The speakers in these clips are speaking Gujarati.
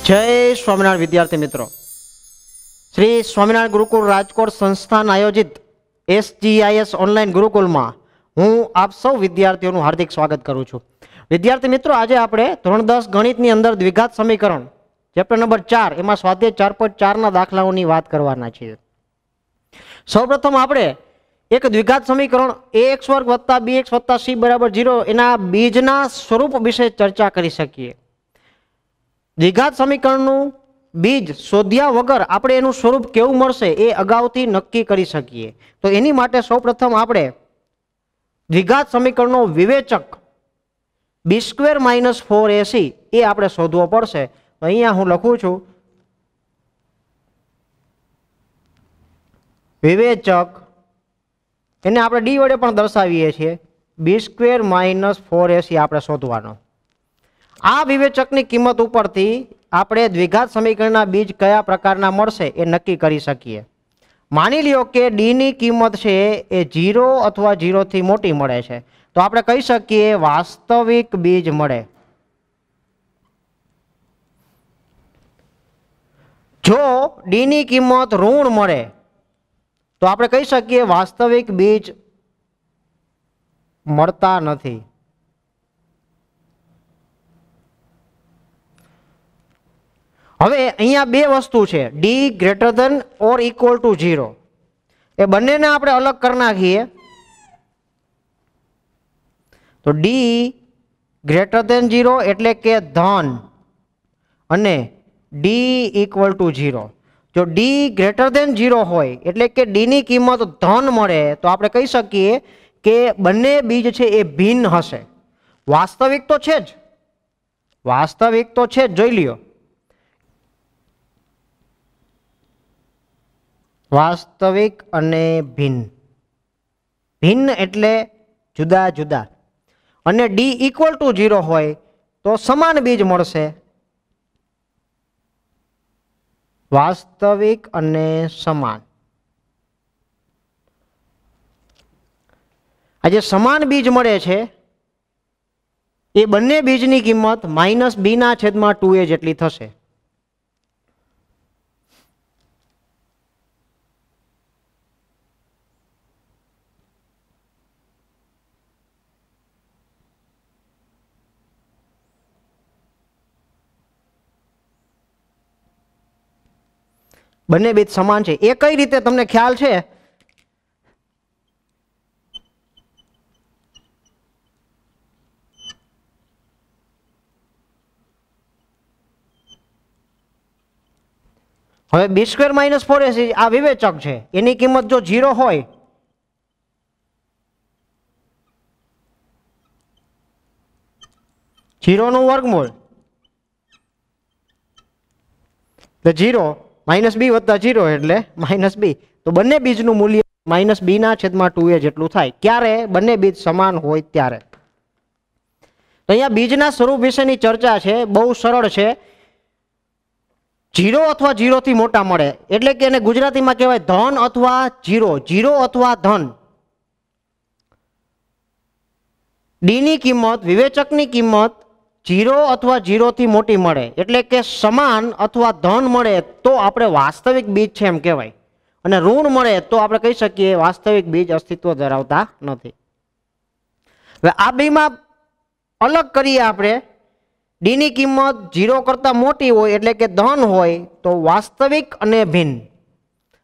जय स्वामिनारायण विद्यार्थी मित्रों, श्री स्वामिनारायण गुरुकुल राजकोट संस्थान आयोजित SGIS ऑनलाइन गुरुकुल में हूँ आप सौ विद्यार्थीओं हार्दिक स्वागत करूँ छूँ। विद्यार्थी मित्रों, आज आपणे धोरण 10 गणितनी अंदर द्विघात समीकरण चेप्टर नंबर 4 एमां स्वाध्याय 4.4 ना दाखलाओनी वात करवाना छीए। सौप्रथम आपणे एक द्विघात समीकरण ax वर्ग वत्ता bx वत्ता c बराबर 0 एना बीजना स्वरूप विषे चर्चा करी सकीए। द्विघात समीकरणનું बीज शोध्या वगर આપણે એનું સ્વરૂપ કેવું મળશે એ અગાઉથી નક્કી કરી શકીએ। તો એની માટે સૌપ્રથમ આપણે દ્વિઘાત સમીકરણનો વિવેચક b² - 4ac એ આપણે શોધવો પડશે। તો અહીંયા હું લખું છું વિવેચક, એને આપણે d વડે પણ દર્શાવીએ છીએ। b² - 4ac આપણે શોધવાનો। आ विवेचकनी किंमत उपरथी आपणे द्विघात समीकरणना बीज कया प्रकारना मळशे ए नक्की करी सकीए। मानी ल्यो के d नी किंमत छे ए 0 अथवा 0 थी मोटी मळे छे, तो आपणे कही सकीए वास्तविक बीज मळे। जो d नी किंमत ऋण मळे तो आपणे कही सकीए वास्तविक बीज मळता नथी। હવે અહીંયા બે વસ્તુ છે, d greater than or equal to 0 એ બંનેને આપણે અલગ કરી નાખીએ તો d ગ્રેટર ધેન 0 એટલે કે ધન અને d ઇક્વલ ટુ 0। જો d ગ્રેટર ધેન 0 હોય એટલે કે d ની કિંમત ધન મળે તો આપણે કહી શકીએ કે બંને બીજ છે એ ભિન્ન હશે। વાસ્તવિક તો છે જ, વાસ્તવિક તો છે જ, જોઈ લ્યો वास्तविक अने भिन्न। भिन्न एटले जुदा जुदा अने d इक्वल टू 0 होय तो समान बीज मळशे। वास्तविक अने समान, आ जे समान बीज मळे छे ए बंने बीजनी किंमत -b ना छेदमां 2a जेटली थशे। બંને બીજ સમાન છે એ કઈ રીતે તમને ખ્યાલ છે? હવે b² - 4ac આ વિવેચક છે, એની કિંમત જો 0 હોય નું વર્ગમૂળ એટલે 0 -b વત્તા 0 એટલે -b, તો બંને બીજનું મૂલ્ય -b ના છેદમાં 2a જેટલું થાય। ક્યારે? બંને બીજ સમાન હોય ત્યારે। તો અહીંયા બીજના સ્વરૂપ વિશેની ચર્ચા છે, બહુ સરળ છે। 0 અથવા 0 થી મોટા મળે એટલે કે એને ગુજરાતીમાં કહેવાય ધન અથવા 0, 0 અથવા ધન। d ની કિંમત, વિવેચકની કિંમત 0 अथवा 0 थी मोटी मळे एटले के समान अथवा धन मळे तो आपणे वास्तविक बीज छे एम कहेवाय, अने ऋण मळे तो आपणे कही सकीए वास्तविक बीज अस्तित्व धरावता नथी। हवे आ बेमां अलग करीए आपणे, d नी किंमत 0 करता मोटी होय एटले के धन होय तो वास्तविक अने भिन्न,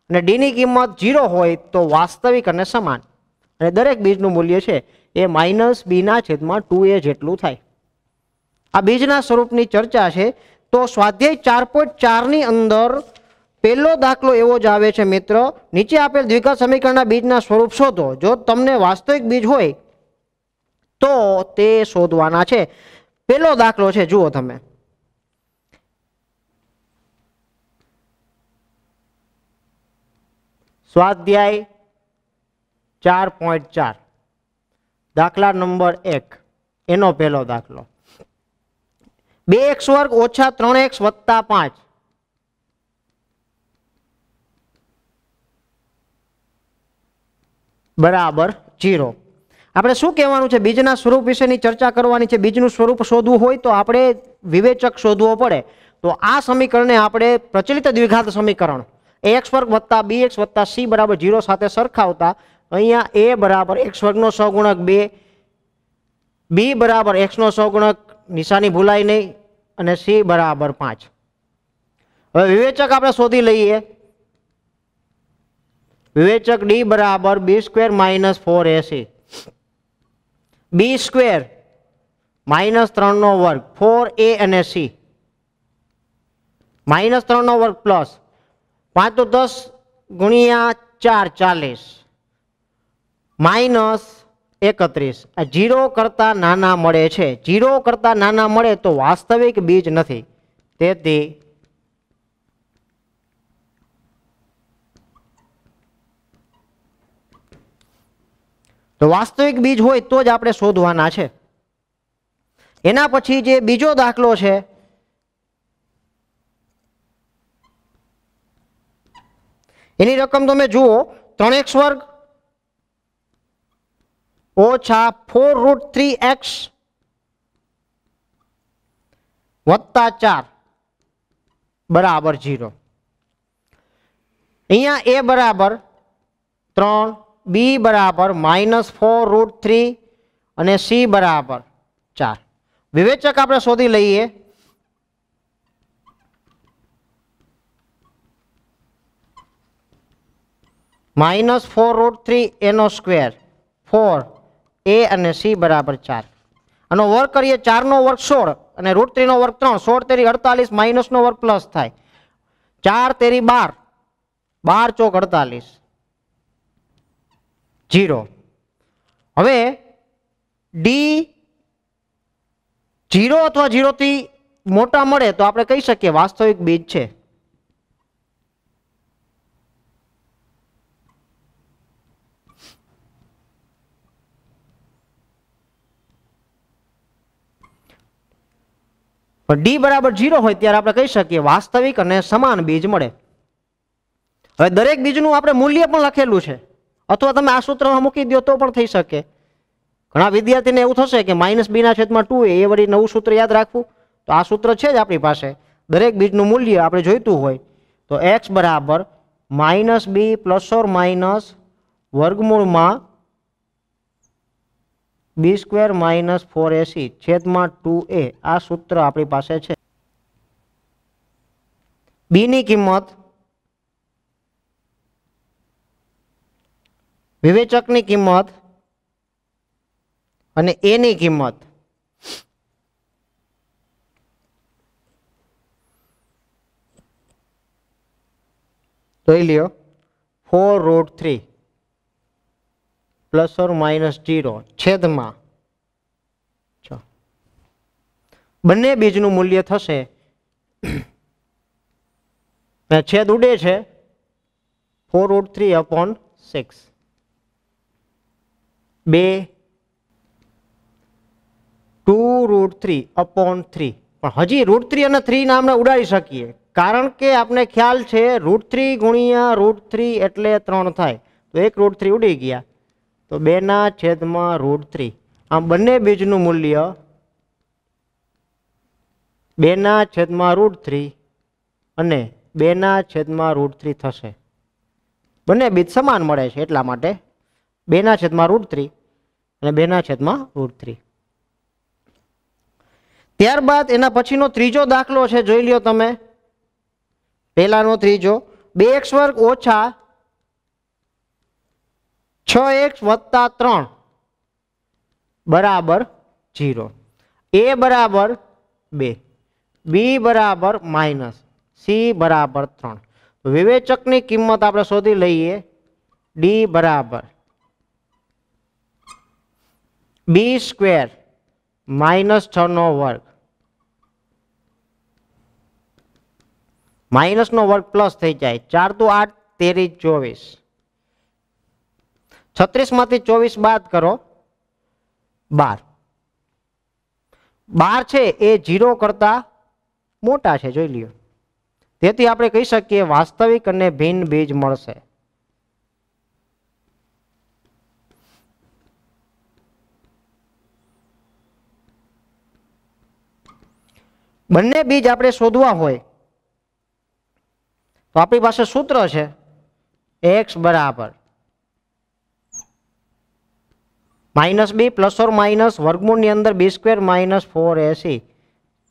अने d नी किंमत 0 होय तो वास्तविक अने समान, अने दरेक बीजनुं मूल्य छे ए -b ना छेदमां 2a जेटલું થાય। आ बीजना स्वरूपनी चर्चा है। तो स्वाध्याय 4.4 नी अंदर पहलो दाखलो एवो ज आवे छे मित्र, नीचे आपेल द्विघात समीकरणना बीजना स्वरूप शोधो। जो तमने वास्तविक बीज होय तो ते शोधवाना छे। पहलो दाखलो छे, जुओ तमे, स्वाध्याय 4.4 दाखला नंबर 1 एनो पहलो दाखलो 2x वर्ग ओछा 3x वत्ता 5 बराबर 0। આપણે શું કહેવાનું છે? બીજના સ્વરૂપ વિશેની ચર્ચા કરવાની છે। બીજનું સ્વરૂપ શોધવું હોય તો આપણે વિવેચક શોધવો પડે। તો આ સમીકરણને આપણે પ્રચલિત દ્વિઘાત સમીકરણ ax વર્ગ વત્તા bx વત્તા c બરાબર 0 સાથે સરખાવતા અહીંયા a બરાબર x વર્ગનો સહગુણક 2, b બરાબર x નો સહગુણક નિશાની ભૂલાય નહીં અને c બરાબર 5. હવે વિવેચક આપણે શોધી લઈએ. વિવેચક d બરાબર b square minus 4ac, b square minus 3 નો વર્ગ 4a અને c માઇનસ 3 નો વર્ગ પ્લસ 5 તો 10 ગુણ્યા 4 40 માઇનસ 31. આ 0 કરતા નાના મળે છે. 0 કરતા નાના મળે તો વાસ્તવિક બીજ નથી. તેથી તો વાસ્તવિક બીજ હોય તો જ આપણે શોધવાના છે. એના પછી જે બીજો દાખલો છે એની રકમ તમે જુઓ 3x વર્ગ ઓછા 4√3x વત્તા 4 બરાબર 0. અહીંયા a બરાબર 3, b બરાબર -4√3 અને c બરાબર 4. વિવેચક આપણે શોધી લઈએ. -4√3 a નો સ્ક્વેર 4 a અને c બરાબર 4. આનો વર્ગ કરીએ 4 નો વર્ગ 16 અને √3 નો વર્ગ 3, 16 તેરી 48 માઇનસ નો વર્ગ પ્લસ થાય 4 તેરી 12, 12 ચોક 48 0. હવે ડી 0 અથવા 0 થી મોટા મળે તો આપણે કહી શકીએ વાસ્તવિક બીજ છે. ડી બરાબર 0 હોય ત્યારે આપણે કહી શકીએ વાસ્તવિક અને સમાન બીજ મળે. હવે દરેક બીજનું આપણે મૂલ્ય પણ લખેલું છે અથવા તમે આ સૂત્રમાં મૂકી દો તો પણ થઈ શકે. ઘણા વિદ્યાર્થીને એવું થશે કે -b/2a એ વળી નવું સૂત્ર યાદ રાખવું. તો આ સૂત્ર છે જ આપણી પાસે. દરેક બીજનું મૂલ્ય આપણે જોઈતું હોય તો x બરાબર -b ± વર્ગમૂળમાં b સ્ક્વેર -4ac છેદમાં 2a આ સૂત્ર આપણી પાસે છે. b ની કિંમત વિવેચકની કિંમત અને a ની કિંમત જોઈ લ્યો 4√3 ± 0 છેદમાં બંને બીજનું મૂલ્ય થશે છેદ ઉડે છે 4√3/6 2√3/3. પણ હજી √3 અને 3 ને આપણે ઉડાડી શકીએ કારણ કે આપણે ખ્યાલ છે √3 ગુણ્યા √3 એટલે 3 થાય તો એક √3 ઉડી ગયા તો 2/√3. આમ બંને બીજનું મૂલ્ય 2/√3 અને 2/√3 થશે. બંને બીજ સમાન મળે છે એટલા માટે 2/√3 અને 2/√3. ત્યારબાદ એના પછીનો ત્રીજો દાખલો છે જોઈ લ્યો તમે. પહેલાનો ત્રીજો 2x વર્ગ ઓછા 6x વત્તા 3 બરાબર 0. a બરાબર 2, b બરાબર માઇનસ, c બરાબર 3. તો વિવેચકની કિંમત આપણે શોધી લઈએ. d બરાબર b સ્ક્વેર -6 નો વર્ગ માઇનસ નો વર્ગ પ્લસ થઈ જાય 4 તો 8 તેરી 24, 36 માંથી 24 બાદ કરો 12. 12 છે એ 0 કરતા મોટા છે જોઈ લ્યો. તેથી આપણે કહી શકીએ વાસ્તવિક અને ભિન્ન બીજ મળશે. બંને બીજ આપણે શોધવા હોય તો આપણી પાસે સૂત્ર છે x બરાબર -b પ્લસ ઓર માઇનસ વર્ગમૂળની અંદર b² - 4ac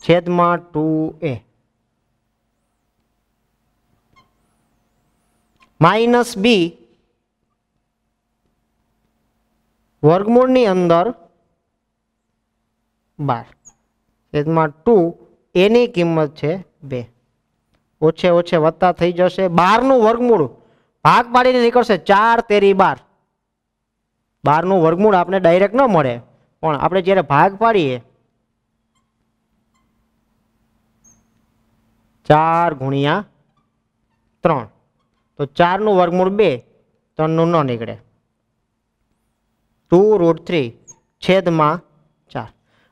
છેદમાં 2a -b વર્ગમૂળની અંદર 12 છેદમાં 2 એની કિંમત છે 2 ઓછે ઓછે વત્તા થઈ જશે 12 નું વર્ગમૂળ ભાગ પાડીને નીકળશે 4 તેરી 12 12 નું વર્ગમૂળ આપણે ડાયરેક્ટ ન મળે પણ આપણે જ્યારે ભાગ પાડીએ 4 ગુણ્યા 3 તો 4 નું વર્ગમૂળ 2 3 નું ન નીકળે 2√3 છેદમાં 4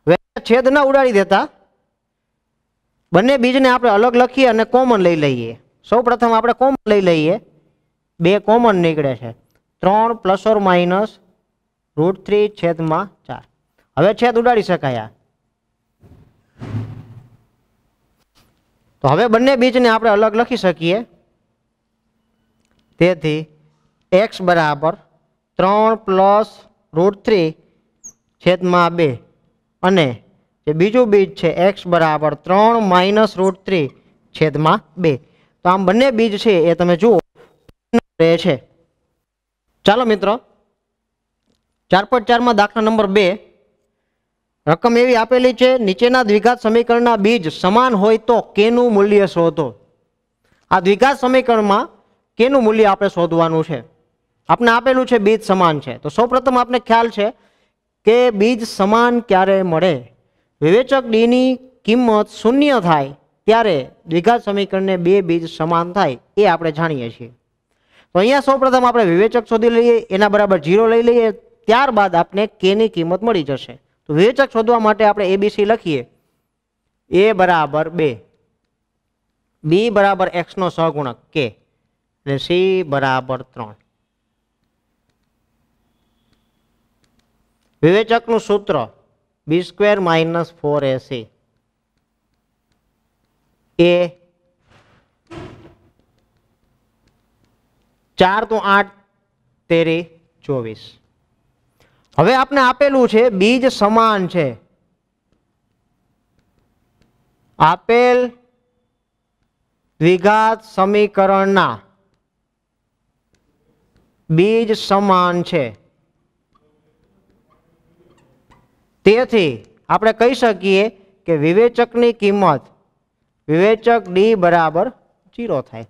હવે છેદ ન ઉડાડી દેતા બંને બીજને આપણે અલગ લખીએ અને કોમન લઈ લઈએ સૌ પ્રથમ આપણે કોમન લઈ લઈએ 2 કોમન નીકળે છે 3 પ્લસ ઓર માઇનસ √3 છેદમાં 4 હવે છેદ ઉડાડી શકાય તો હવે બંને બીજને આપણે અલગ લખી શકીએ તેથી x બરાબર 3 પ્લસ √3 છેદમાં 2 અને જે બીજું બીજ છે x બરાબર 3 માઇનસ √3 છેદમાં 2 તો આમ બંને બીજ છે એ તમે જુઓ રહે છે ચાલો મિત્રો 4.4 માં દાખલા નંબર 2 રકમ એવી આપેલી છે નીચેના દ્વિઘાત સમીકરણના બીજ સમાન હોય તો કેનું મૂલ્ય શોધો આ દ્વિઘાત સમીકરણમાં કેનું મૂલ્ય આપણે શોધવાનું છે આપણે આપેલું છે બીજ સમાન છે તો સૌપ્રથમ આપણે ખ્યાલ છે કે બીજ સમાન ક્યારે મળે વિવેચક ડી ની કિંમત 0 થાય ત્યારે દ્વિઘાત સમીકરણને બે બીજ સમાન થાય એ આપણે જાણીએ છીએ તો અહીંયા સૌપ્રથમ આપણે વિવેચક શોધી લઈએ એના બરાબર 0 લઈ લઈએ ત્યારબાદ આપણે કે ની કિંમત મળી જશે તો વિવેચક શોધવા માટે આપણે એબીસી લખીએ a બરાબર 2 b બરાબર x નો સહગુણક k અને c બરાબર 3 વિવેચકનું સૂત્ર b² - 4ac a 4 તો 8 તેરી 24 હવે આપણે આપેલું છે બીજ સમાન છે આપેલ દ્વિઘાત સમીકરણના બીજ સમાન છે તેથી આપણે કહી શકીએ કે વિવેચકની કિંમત વિવેચક ડી બરાબર 0 થાય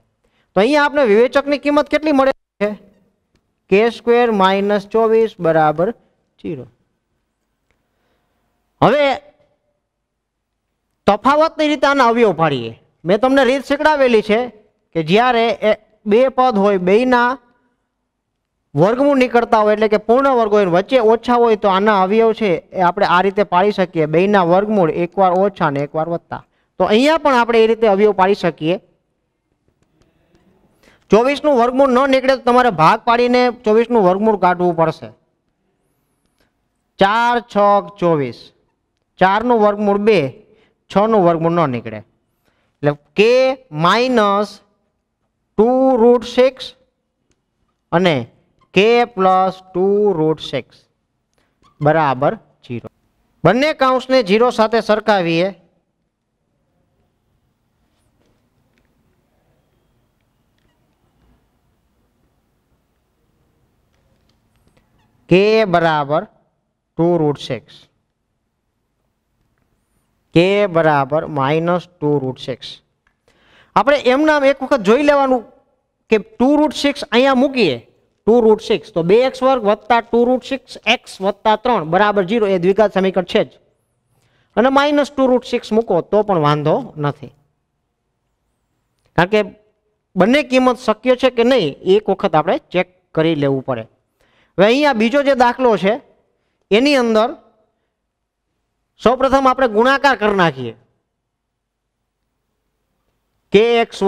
તો અહીંયા આપણે વિવેચકની કિંમત કેટલી મળે છે k² - 24 બરાબર 0 હવે તફાવતની રીતે આના અવયવ પાડીએ મેં તમને રીત શીખડાવેલી છે કે જ્યારે બે પદ હોય બેયના વર્ગમૂળ નીકળતા હોય એટલે કે પૂર્ણ વર્ગ હોય વચ્ચે ઓછા હોય તો આના અવયવ છે એ આપણે આ રીતે પાડી શકીએ બેયના વર્ગમૂળ એકવાર ઓછા ને એકવાર વત્તા તો અહીંયા પણ આપણે એ રીતે અવયવ પાડી શકીએ 24 નું વર્ગમૂળ ન નીકળે તો તમારે ભાગ પાડીને 24 નું વર્ગમૂળ કાઢવું પડશે 4 6 24 4 નું વર્ગમૂળ 2 6 નું વર્ગમૂળ ન નીકળે એટલે k - 2√6 અને k + 2√6 બરાબર 0 બંને કૌંસને 0 સાથે સરખાવીએ k બરાબર 2√6 k બરાબર -2√6 આપણે એમ નામ એક વખત જોઈ લેવાનું કે 2√6 અહીંયા મૂકીએ 2√6 તો 2x² + 2√6x + 3 બરાબર 0 એ દ્વિઘાત સમીકરણ છે જ અને -2√6 મૂકો તો પણ વાંધો નથી કારણ કે બંને કિંમત શક્ય છે કે નહીં એક વખત આપણે ચેક કરી લેવું પડે હવે અહીંયા બીજો જે દાખલો છે એની અંદર સૌપ્રથમ આપણે ગુણાકાર કરી નાખીએ kx²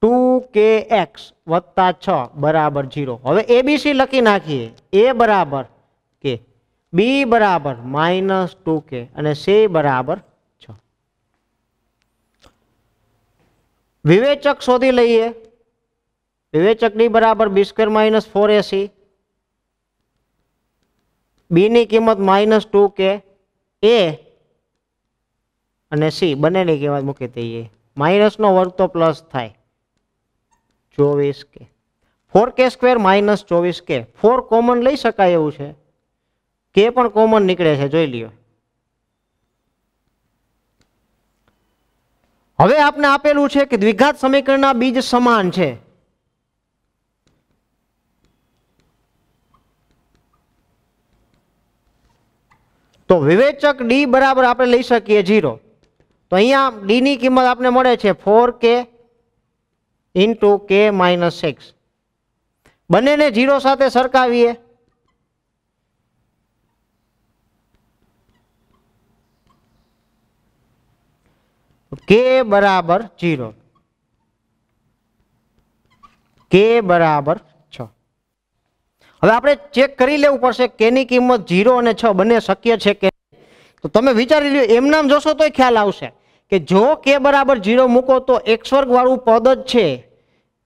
2kx + 6 બરાબર 0 હવે એબીસી લખી નાખીએ a બરાબર k b બરાબર -2k અને c બરાબર 6 વિવેચક શોધી લઈએ. વિવેચક ડી બરાબર બી સ્ક્વેર માઇનસ 4ac, બી ની કિંમત -2k, એ અને સી બંનેની કિંમત મૂકી દઈએ. માઇનસ નો વર્ગ તો પ્લસ થાય 24k, 4k square minus 24k. 4 common લઈ શકાય એવું છે, કે પણ કોમન નીકળે છે, જોઈ લ્યો. હવે આપને આપેલું છે કે દ્વિઘાત સમીકરણના બીજ સમાન છે. તો વિવેચક ડી બરાબર આપણે લઈ શકીએ 0. તો અહીંયા ડી ની કિંમત આપણે મળે છે 4k ઇન્ટુ k માઇનસ 6. બંનેને 0 સાથે સરખાવીએ. k બરાબર 0, k બરાબર 6. હવે આપણે ચેક કરી લેવું પડશે કે ની કિંમત 0 અને 6 બંને શક્ય છે કે. તો તમે વિચારી લ્યો, એમ નામ જોશો તોય ખ્યાલ આવશે કે જો k બરાબર 0 મૂકો તો x વર્ગ વાળું પદ જ છે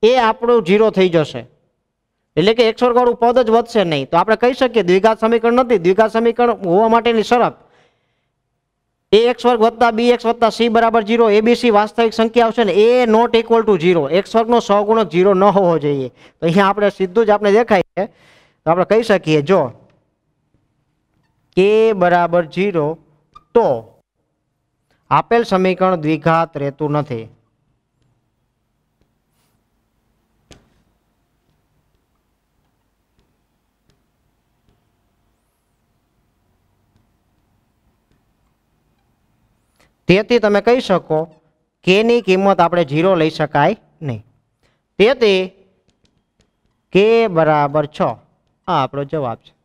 એ આપણું 0 થઈ જશે, એટલે કે x વર્ગ વાળું પદ જ વધશે નહીં. તો આપણે કહી શકીએ દ્વિઘાત સમીકરણ નથી. દ્વિઘાત સમીકરણ હોવા માટેની શરત ax વર્ગ વત્તા bx વત્તા c બરાબર 0, abc વાસ્તવિક સંખ્યા આવશે ને a not equal to 0. x વર્ગનો સહગુણક 0 ન હોવો જોઈએ. તો અહીંયા આપણે સીધું જ આપણે દેખાય છે, તો આપણે કહી શકીએ જો k બરાબર 0 તો આપેલ સમીકરણ દ્વિઘાત રહેતું નથી. તેથી તમે કહી શકો k ની કિંમત આપણે 0 લઈ શકાય નહીં. તેથી k બરાબર 6 આ આપણો જવાબ છે.